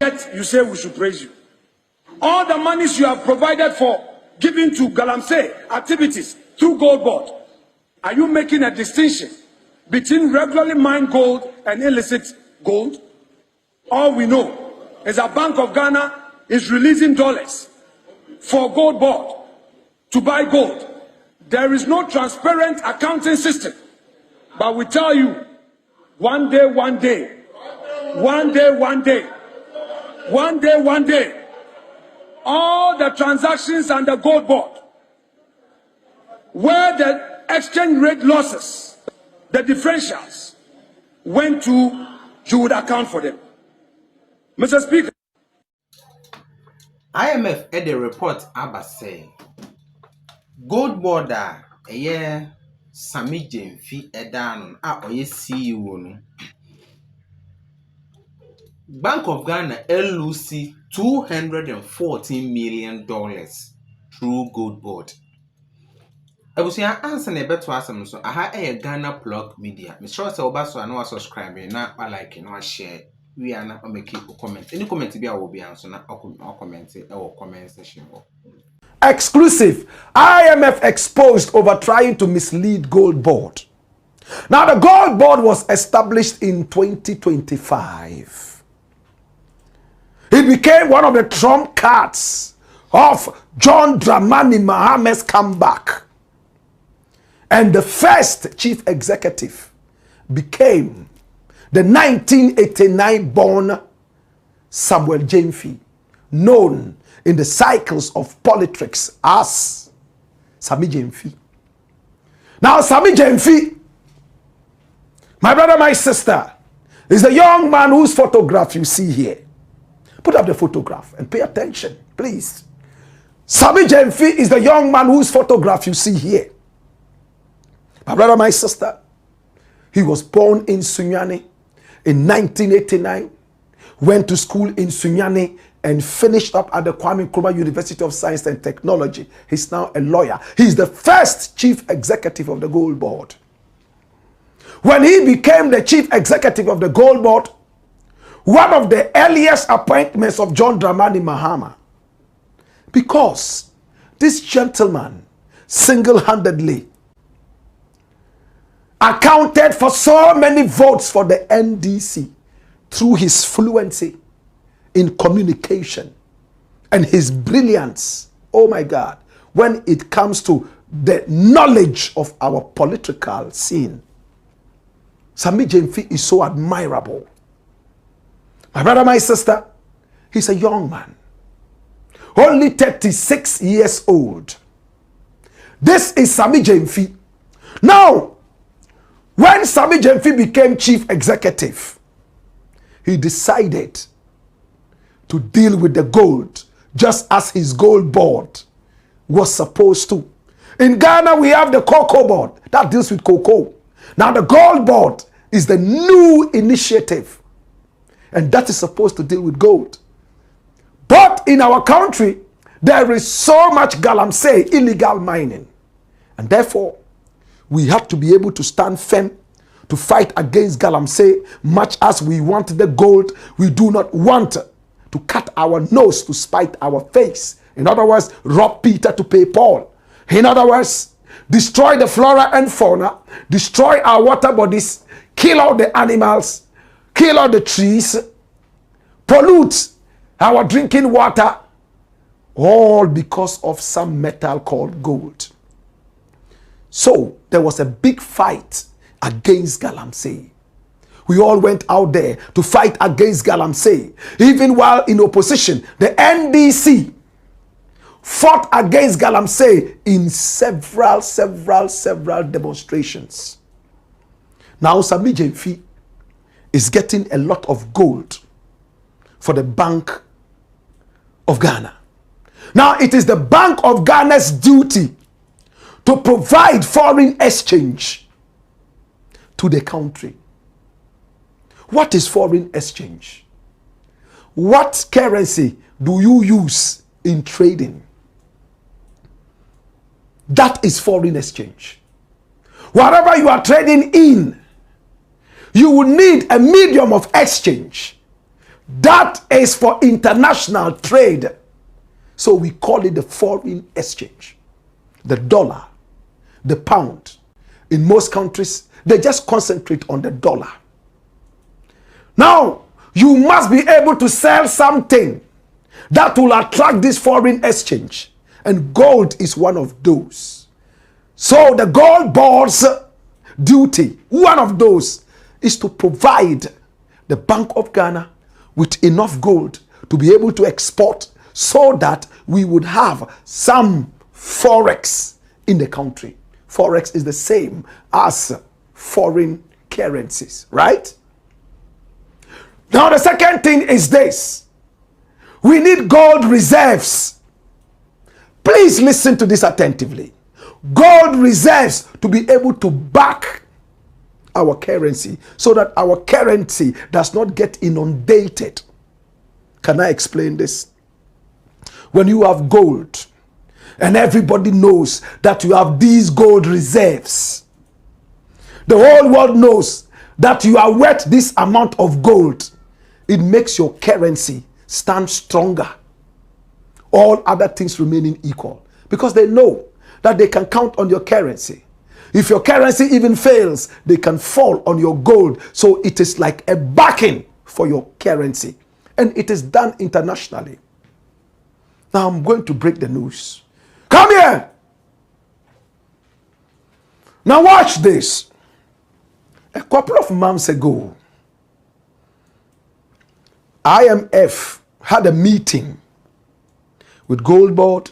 yet you say we should praise you. All the monies you have provided for giving to Galamsey activities through GoldBoard, are you making a distinction between regularly mined gold and illicit gold? All we know is that Bank of Ghana is releasing dollars for GoldBoard to buy gold. There is no transparent accounting system. But we tell you, one day, all the transactions under GoldBoard, where the exchange rate losses, the differentials, went to, you would account for them. Mr. Speaker. IMF at the report Abba say GoldBoard Sammy Gyamfi edan oye CEO no Bank of Ghana LUC $214 million through GoldBoard. Abusia answer na beto asem so aha Ghana Plug Media. Me sure say oba so na subscribe na like na share. We are not make a comment. Any comment be will be answer na comment or comment section. Exclusive. IMF exposed over trying to mislead GoldBoard. Now the GoldBoard was established in 2025. It became one of the trump cards of John Dramani Mahame's comeback. And the first chief executive became the 1989 born Sammy Gyamfi, known in the cycles of politics as Sammy Gyamfi. Now, Sammy Gyamfi, my brother, my sister, is the young man whose photograph you see here. Put up the photograph and pay attention, please. Sammy Gyamfi is the young man whose photograph you see here. My brother, my sister, he was born in Sunyani in 1989, went to school in Sunyani, and finished up at the Kwame Nkrumah University of Science and Technology. He's now a lawyer. He's the first chief executive of the GoldBoard. When he became the chief executive of the GoldBoard, one of the earliest appointments of John Dramani Mahama, because this gentleman single-handedly accounted for so many votes for the NDC through his fluency in communication and his brilliance. Oh my God, when it comes to the knowledge of our political scene, Sammy Gyamfi is so admirable. My brother, my sister, he's a young man, only 36 years old. This is Sammy Gyamfi. Now, when Sammy Gyamfi became chief executive, he decided to deal with the gold just as his GoldBoard was supposed to. In Ghana, we have the cocoa board that deals with cocoa. Now the GoldBoard is the new initiative, and that is supposed to deal with gold. But in our country, there is so much galamsey, illegal mining. And therefore, we have to be able to stand firm to fight against galamsey, much as we want the gold. We do not want to cut our nose to spite our face. In other words, rob Peter to pay Paul. In other words, destroy the flora and fauna, destroy our water bodies, kill all the animals, kill all the trees, pollute our drinking water, all because of some metal called gold. So there was a big fight against galamsey. We all went out there to fight against galamsey. Even while in opposition, the NDC fought against galamsey in several demonstrations. Now Sammy Gyamfi is getting a lot of gold for the Bank of Ghana. Now it is the Bank of Ghana's duty to provide foreign exchange to the country. What is foreign exchange? What currency do you use in trading? That is foreign exchange. Whatever you are trading in, you will need a medium of exchange. That is for international trade. So we call it the foreign exchange. The dollar, the pound. In most countries, they just concentrate on the dollar. Now, you must be able to sell something that will attract this foreign exchange. And gold is one of those. So the gold board's duty, one of those, is to provide the Bank of Ghana with enough gold to be able to export so that we would have some forex in the country. Forex is the same as foreign currencies, right? Now the second thing is this. We need gold reserves. Please listen to this attentively. Gold reserves to be able to back our currency so that our currency does not get inundated. Can I explain this? When you have gold and everybody knows that you have these gold reserves, the whole world knows that you are worth this amount of gold, it makes your currency stand stronger. All other things remaining equal, because they know that they can count on your currency. If your currency even fails, they can fall on your gold. So it is like a backing for your currency. And it is done internationally. Now I'm going to break the news. Come here. Now watch this. A couple of months ago, IMF had a meeting with GoldBoard,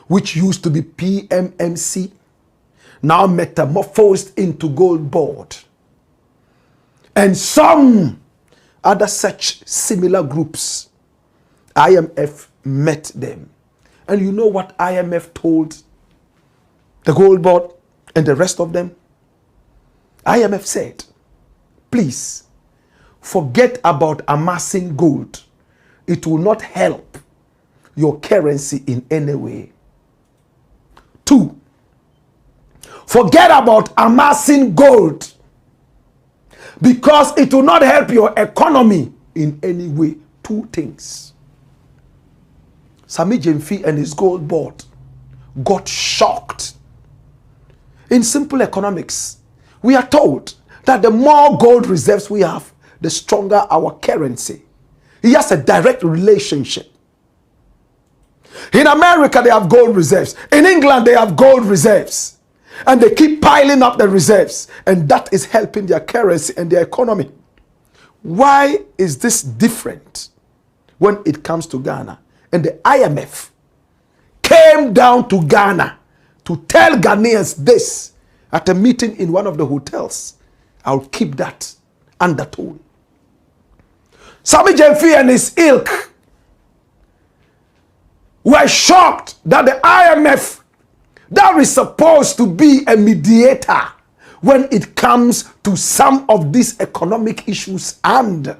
which used to be PMMC, now metamorphosed into GoldBoard, and some other such similar groups. IMF met them. And you know what IMF told the GoldBoard and the rest of them? IMF said, please, forget about amassing gold. It will not help your currency in any way. 2, forget about amassing gold because it will not help your economy in any way. 2 things. Sammy Gyamfi and his GoldBoard got shocked. In simple economics, we are told that the more gold reserves we have, the stronger our currency. It has a direct relationship. In America, they have gold reserves. In England, they have gold reserves. And they keep piling up the reserves. And that is helping their currency and their economy. Why is this different when it comes to Ghana? And the IMF came down to Ghana to tell Ghanaians this at a meeting in one of the hotels. I'll keep that undertone. Sammy Gyamfi and his ilk were shocked that the IMF, that is supposed to be a mediator when it comes to some of these economic issues and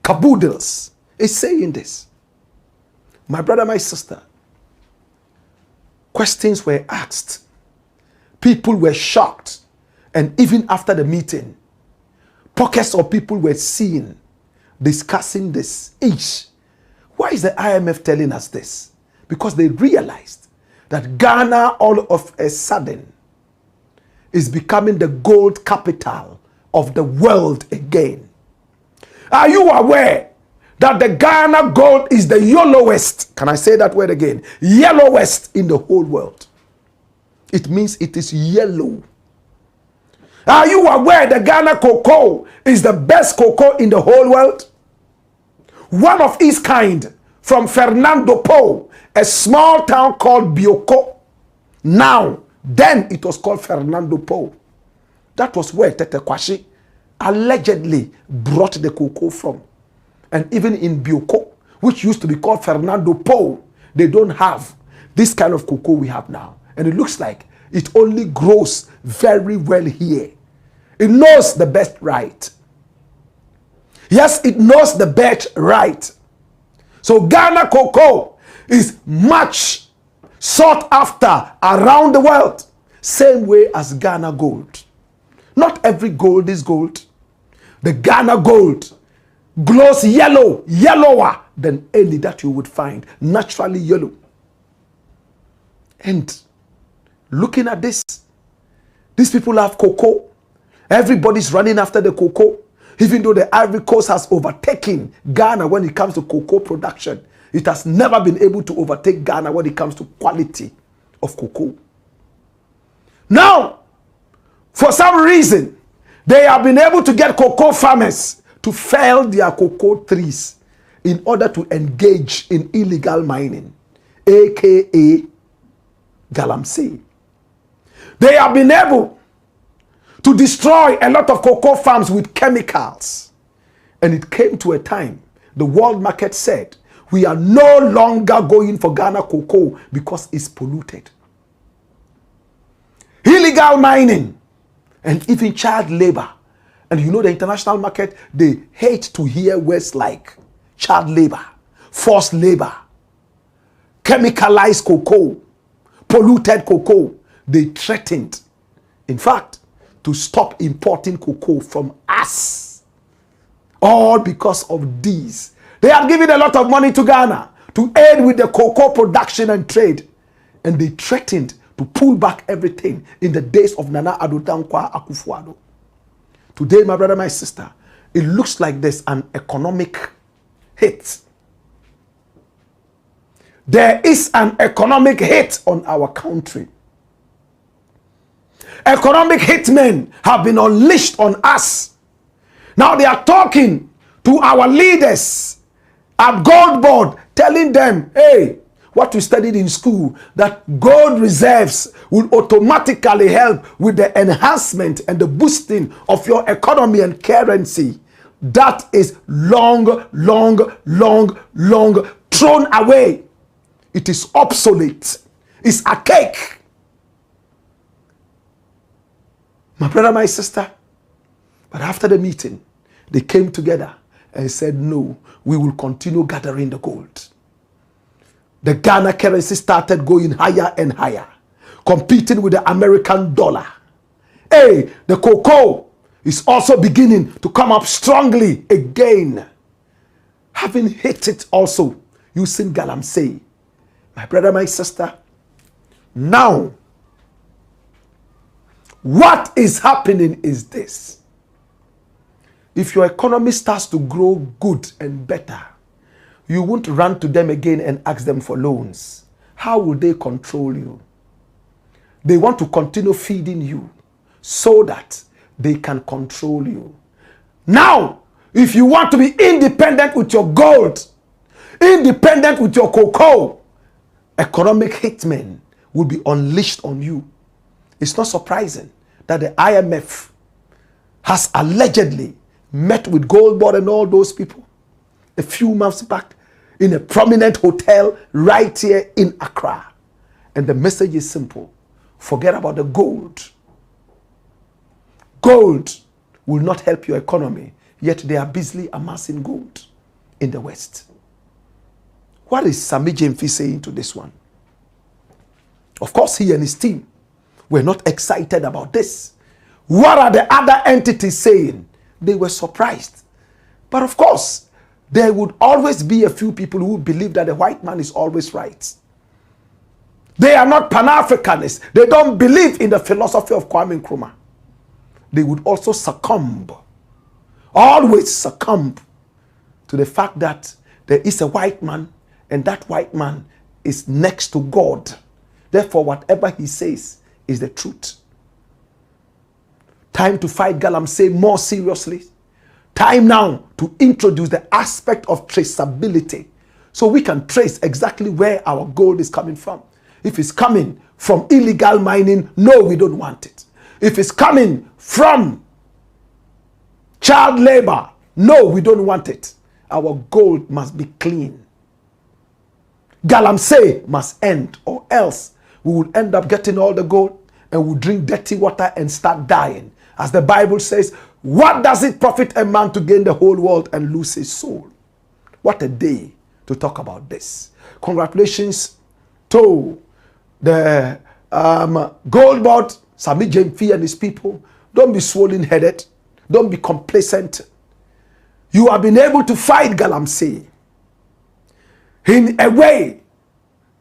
caboodles, is saying this. My brother, my sister, questions were asked. People were shocked. And even after the meeting, pockets of people were seen discussing this. Why is the IMF telling us this? Because they realized that Ghana all of a sudden is becoming the gold capital of the world again. Are you aware that the Ghana gold is the yellowest? Can I say that word again? Yellowest in the whole world. It means it is yellow. Are you aware the Ghana cocoa is the best cocoa in the whole world? One of its kind from Fernando Po, a small town called Bioko. Then it was called Fernando Po. That was where Tete Kwashi allegedly brought the cocoa from. And even in Bioko, which used to be called Fernando Po, they don't have this kind of cocoa we have now. And it looks like it only grows very well here. It knows the best right. Yes, it knows the best right. So Ghana cocoa is much sought after around the world. Same way as Ghana gold. Not every gold is gold. The Ghana gold glows yellow, yellower than any that you would find, naturally yellow. And looking at this, these people have cocoa. Everybody's running after the cocoa. Even though the Ivory Coast has overtaken Ghana when it comes to cocoa production, it has never been able to overtake Ghana when it comes to quality of cocoa. Now, for some reason, they have been able to get cocoa farmers to fell their cocoa trees in order to engage in illegal mining, aka Galamsey. They have been able to destroy a lot of cocoa farms with chemicals. And it came to a time, the world market said, we are no longer going for Ghana cocoa because it's polluted. Illegal mining and even child labor. And you know the international market, they hate to hear words like child labor, forced labor, chemicalized cocoa, polluted cocoa. They threatened, in fact, to stop importing cocoa from us. All because of these. They have given a lot of money to Ghana to aid with the cocoa production and trade. And they threatened to pull back everything in the days of Nana Addo Dankwa Akufo-Addo. Today, my brother, my sister, it looks like there's an economic hit. There is an economic hit on our country. Economic hitmen have been unleashed on us. Now they are talking to our leaders at GoldBoard, telling them, hey, what you studied in school, that gold reserves will automatically help with the enhancement and the boosting of your economy and currency. That is long thrown away. It is obsolete. It's archaic. My brother, my sister. But after the meeting, they came together and said, no, we will continue gathering the gold. The Ghana currency started going higher and higher, competing with the American dollar. Hey, the cocoa is also beginning to come up strongly again, having hit it also using Galamsey. My brother, my sister, now, what is happening is this. If your economy starts to grow good and better, you won't run to them again and ask them for loans. How will they control you? They want to continue feeding you so that they can control you. Now, if you want to be independent with your gold, independent with your cocoa, economic hitmen will be unleashed on you. It's not surprising that the IMF has allegedly met with GoldBoard and all those people a few months back in a prominent hotel right here in Accra. And the message is simple. Forget about the gold. Gold will not help your economy, yet they are busily amassing gold in the West. What is Sammy Gyamfi saying to this one? Of course, he and his team were not excited about this. What are the other entities saying? They were surprised. But of course, there would always be a few people who believe that the white man is always right. They are not Pan-Africanists. They don't believe in the philosophy of Kwame Nkrumah. They would also always succumb to the fact that there is a white man and that white man is next to God. Therefore, whatever he says is the truth. Time to fight Galamsey more seriously. Time now to introduce the aspect of traceability so we can trace exactly where our gold is coming from. If it's coming from illegal mining, no, we don't want it. If it's coming from child labor, no, we don't want it. Our gold must be clean. Galamsey must end, or else we will end up getting all the gold and we'll drink dirty water and start dying. As the Bible says, what does it profit a man to gain the whole world and lose his soul? What a day to talk about this. Congratulations to the GoldBoard, Sammy Gyamfi and his people. Don't be swollen-headed. Don't be complacent. You have been able to fight Galamsey in a way,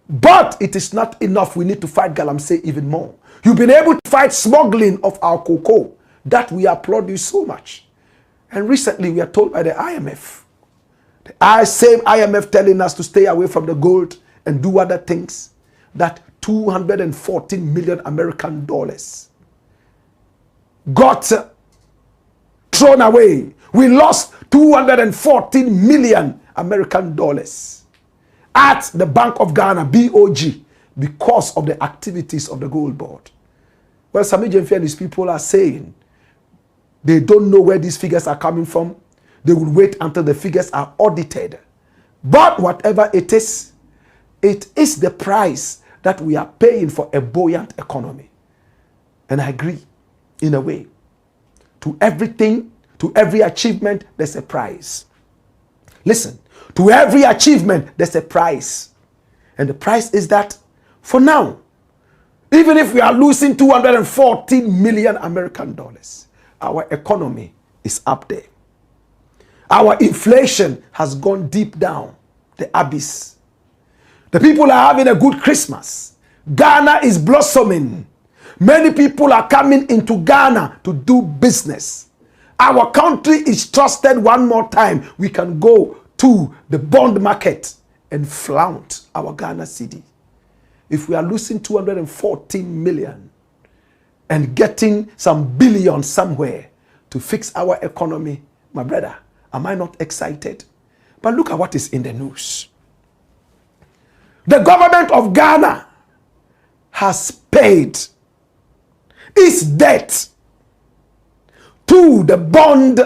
but it is not enough. We need to fight Galamsey even more. You've been able to fight smuggling of our cocoa that we applaud you so much. And recently we are told by the IMF, the same IMF telling us to stay away from the gold and do other things, that 214 million American dollars got thrown away. We lost 214 million American dollars at the Bank of Ghana, BOG, because of the activities of the GoldBoard. Well, Sammy Gyamfi and his people are saying they don't know where these figures are coming from. They will wait until the figures are audited. But whatever it is the price that we are paying for a buoyant economy. And I agree, in a way. To everything, to every achievement, there's a price. Listen, to every achievement, there's a price. And the price is that, for now, even if we are losing 214 million American dollars, our economy is up there. Our inflation has gone deep down the abyss. The people are having a good Christmas. Ghana is blossoming. Many people are coming into Ghana to do business. Our country is trusted one more time. We can go to the bond market and flaunt our Ghana cedi. If we are losing 214 million and getting some billion somewhere to fix our economy, my brother, am I not excited? But look at what is in the news. The government of Ghana has paid its debt to the bond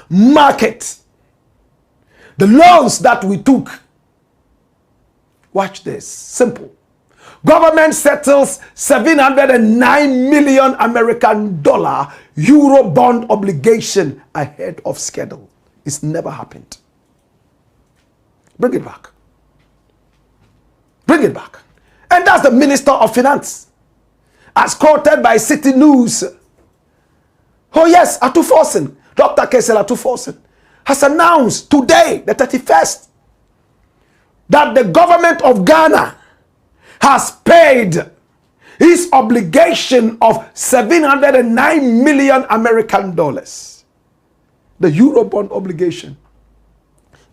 market. The loans that we took. Watch this. Simple. Government settles 709 million American dollar euro bond obligation ahead of schedule. It's never happened. Bring it back. Bring it back. And that's the Minister of Finance, as quoted by City News. Oh yes, Atuforsen, Dr. Kesel Atuforsen, has announced today, the 31st, that the government of Ghana has paid his obligation of 709 million American dollars, the Eurobond obligation,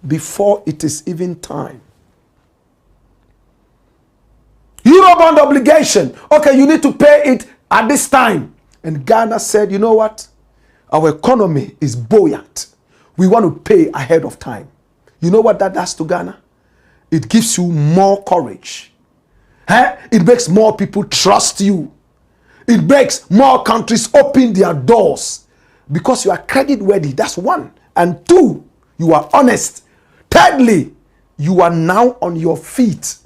before it is even time. Eurobond obligation, okay, you need to pay it at this time. And Ghana said, you know what? Our economy is buoyant. We want to pay ahead of time. You know what that does to Ghana? It gives you more courage. It makes more people trust you. It makes more countries open their doors because you are credit worthy. That's one. And two, you are honest. Thirdly, you are now on your feet.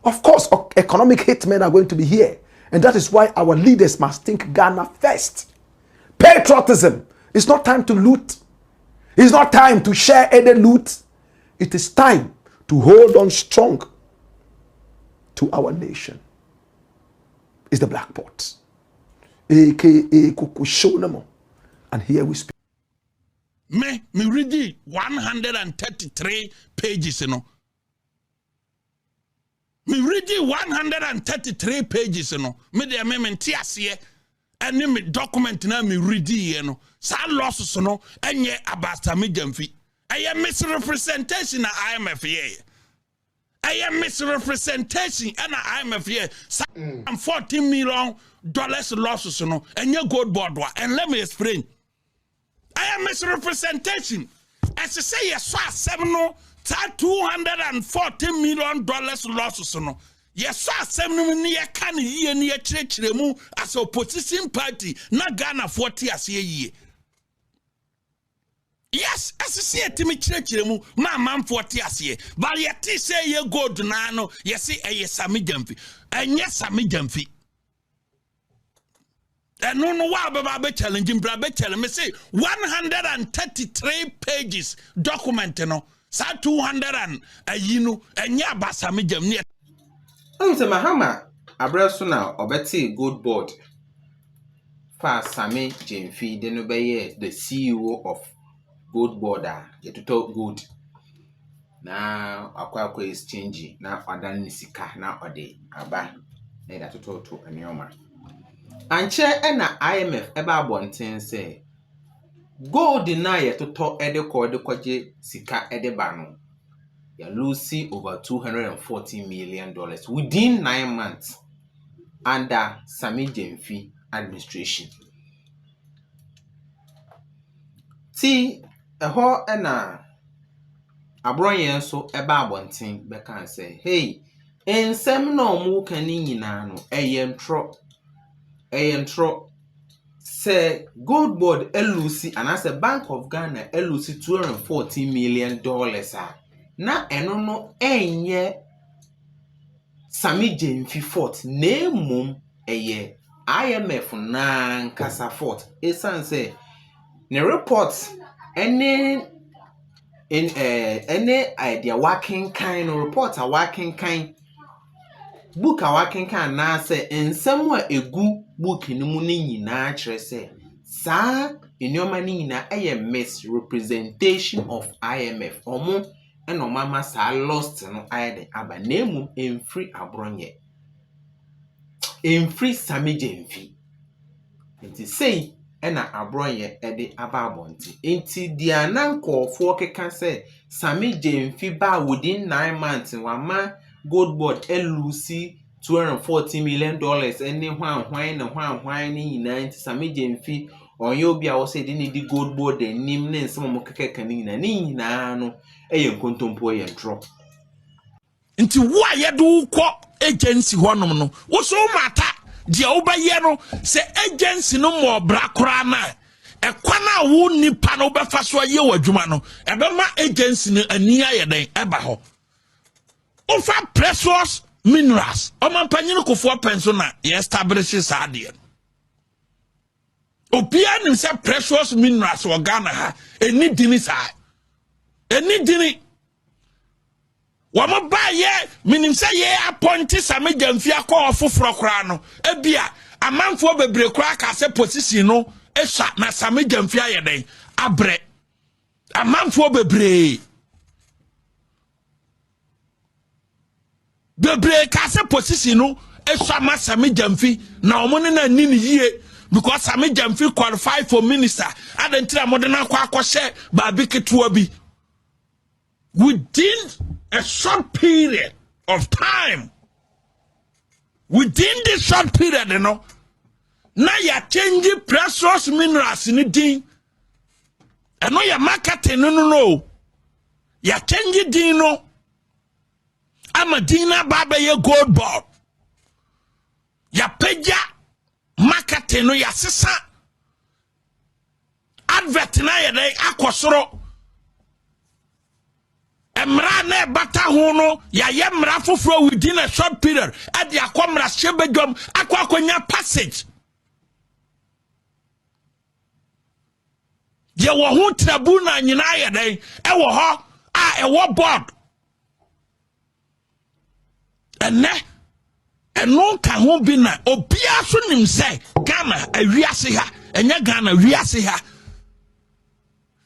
Of course, economic hitmen are going to be here. And that is why our leaders must think Ghana first. Patriotism. It's not time to loot. It's not time to share any loot. It is time to hold on strong to our nation. It's the blackboard. A.K.A. Kukushonamo. And here we speak. Me read 133 pages, you know. Me read 133 pages, you know. Me the amendment here, and me document na me read, you know. Sa losses, you know, and ye about Sammy Gyamfi. I am misrepresentation na IMF here. I am misrepresentation and IMF here. And $14 million losses, you know, and your GoldBoard. And let me explain. I am misrepresentation. As I say, yes, $240 million losses, you know. Yes, can year near church as opposition party, not Ghana 40 as a year. Yes, as I say, Timmy church, my man 40 as ye. But yet, say ye go to Nano, yes, yes, Sammy Gyamfi, and yes, Sammy Gyamfi. And no, why challenging, Brabbe telling me, say 133 pages document, you know, sa 200 and ya Sammy Gyamfi. I'm saying, Mahama, Abronye now, Obeti GoldBoard. For Sammy Gyamfi, then obey the CEO of GoldBoard a total gold na akwa exchange na odan nisika na ode aba na da total to enioma anche na IMF eba abonten say gold na ye total ede kwaje sika ede ba no ya losing over $240 million within 9 months under Sammy Gyamfi administration. See, ho na Abronye so eba abonten be kan say, hey, ensem na omu kan ni nyina no eyentro say GoldBoard LUC and as a Bank of Ghana LUC $240 million na eno no enye Sammy Gyamfi fort na mum eye IMF na nkasa fort esan say ne reports any idea working kind report a working kind book a working kind na say ensem a egu book ni mu ni nyina kire say sa enyoma ni nyina misrepresentation of IMF omo eno mama sa lost no ayede aba na emum emfree Abronye emfree Sammy Gyamfi nti say ena Abronye ede aba abonti nti dia na nkofo keka say Sammy Gyamfi ba within 9 months wama GoldBoard LUC $240 million ene hwan ni nyina nti Sammy Gyamfi onye obi a wo say de ni di GoldBoard nim ne nsem mo kekeka ni nyina no eye nkontompo ye ntro nti wo a ye do kɔ agency honom no wo so mata de obaye no se agency no mo bra kora na ekwana wo nipa no befa so aye wadwuma no ebema agency no ani aye den eba ho ofa precious minerals omanpanyin kofo penso na ye establish saade opia nim se precious minerals wo Ghana ha eni dini sa eni dini wama ba ye minim se ye appoint Sammy Gyamfi akọ ofoforo kra no ebia amanfo bebre kra ka se position no ehwa na Sammy Gyamfi ayeden abre amanfo bebre ka se position no ehwa ma Sammy Gyamfi na omone na nini yie because Sammy Gyamfi qualify for minister adentira modena akọ hye ba biketua bi within a short period of time. Within this short period, you know, now you're changing precious minerals in the thing. I know you're marketing, no. You're changing dino. I'm a Dina Baba, your GoldBoard. You're peja marketing, no, you're sister. Advert na yede akwosoro. Emra na bata ho no ya ye mra foforo within a short period ade akomra shebedwom akwakonya passage ye wo ho tribunal nyina ye den e wo ho a e wo board eno ka ho bi na obia so nim se Ghana awiase ha enya Ghana wiase ha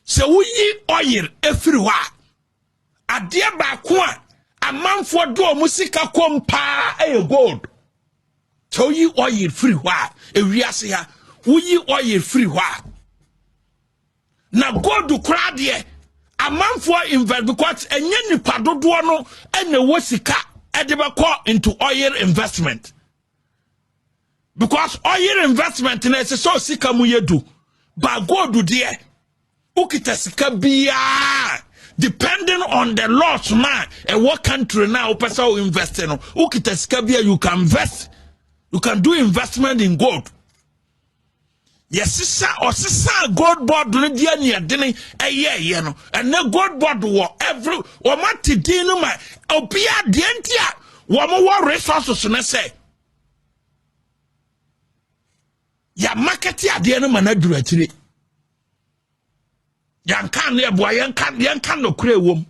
se wo yi oil efiri ho adie ba ko a amanfo do musika kompa e gold so yi oil free wa ewiase ha wo yi oil free wa na gold kra de amanfo invest because enye nipa dodo no ene wo sika e de be call into oil investment because oil investment na se so sika mu yedu ba gold de ukita sika biya depending on the laws man and what country now person invest in ukita skabia you can invest, you can do investment in gold. Yes sisa or sisa GoldBoard no dia ne adene eye no and the GoldBoard wo every o mati din no ma obia de ntia wo mo wo resources na say ya market ade no ma na duru akire yankan ne boy yankan no kure wom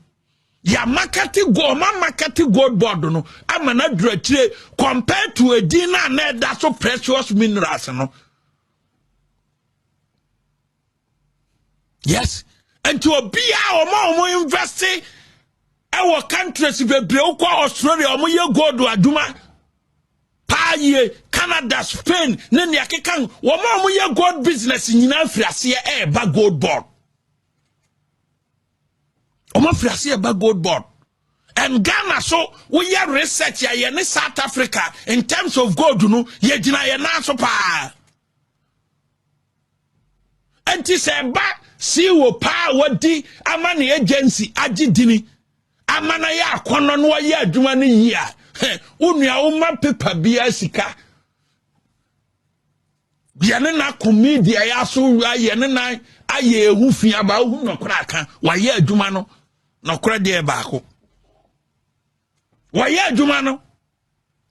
ya market GoldBoard no ama na duru akire compared to a dinner na that so precious minerals no. Yes, enti obia omo invest our countries bebre ukwa Australia omo ye gold aduma paye Canada Spain ne ne akekan omo ye gold business nyina friase ba GoldBoard omo friase ba GoldBoard. And Ghana, so we are research ya ne South Africa in terms of gold, no, ye jina ye na so pa. Enti se ba si wo pa wadi amani agency aji dini. Amana ya kono no ye adwuma ne yia. Unua uma paper bia sika. Bia ne na commedia ya so ye ne na aye ehufia ba hu no kra ka wa ye adwuma no kra de ba ko. Waya adwuma no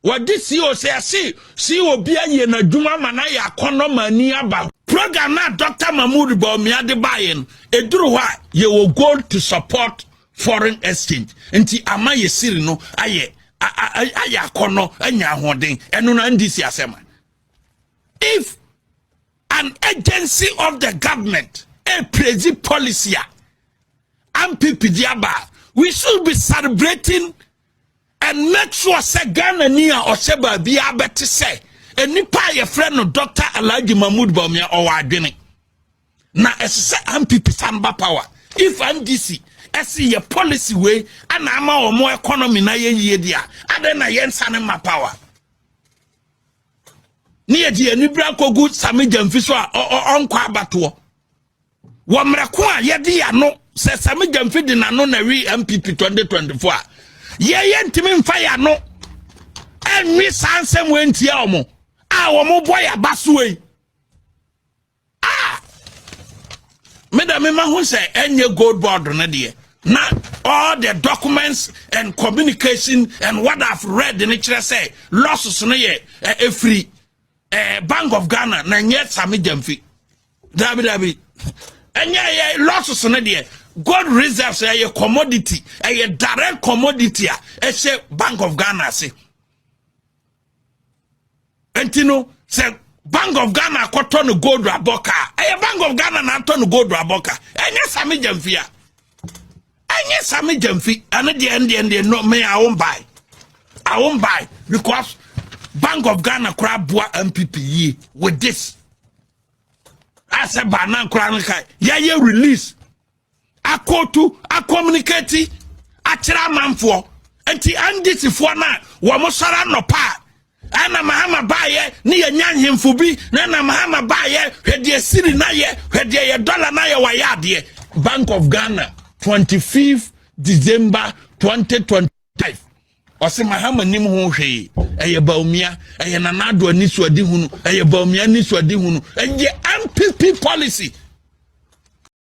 wadi CEO say CEO bia ye na adwuma mana ya kono mani aba program na Dr. Mahmoud Bawumia de bayen eduru wa ye wo gold to support foreign exchange nti ama ye siri no aye kono anya hoden eno na NDC asema. If an agency of the government a crazy policy NPP diaba, we should be celebrating and make sure say Ghana niya or seba biya beti say nipa ye friend no Dr. Eiii Mahmoud Bawumia or wadwene na ese MPP samba power if NDC ese ye policy way ana ama omo economy na ye dia ade na ye nsane ma power ni ye die ni bra kogu Sammy Gyamfi so onkwa abato wo mreko a ye dia no se Sammy Gyamfi di na no na wi MPP 2024 ye ntimi mfa ya no enwi sansem wentia omo omo boy abasuwe me ma hu say enye GoldBoard na de na all the documents and communication and what I've read in it say losses no ye free Bank of Ghana na nye Sammy Gyamfi dabi enye losses no de gold reserves a commodity, a direct commodity, a Bank of Ghana say. And you know, say Bank of Ghana cotton gold raboka, a Bank of Ghana na turn gold raboka, and yes, Sammy Gyamfi, and yes, Sammy Gyamfi, and at the end, no me, I won't buy because Bank of Ghana crab MPP with this. I said, Banan Kranika, ye release. Akotu communicate achira manfo enti andisi fo na wo mosara no pa ana mahama baye ni ye nyanhemfo bi na mahama baye hwede siri na ye hwede ye dollar na ye wa yade Bank of Ghana 25th December 2025 ose mahama nim ho hwe eye Bawumia eye nanado ani so adi hunu eye Bawumia ni so adi hunu eye MPP policy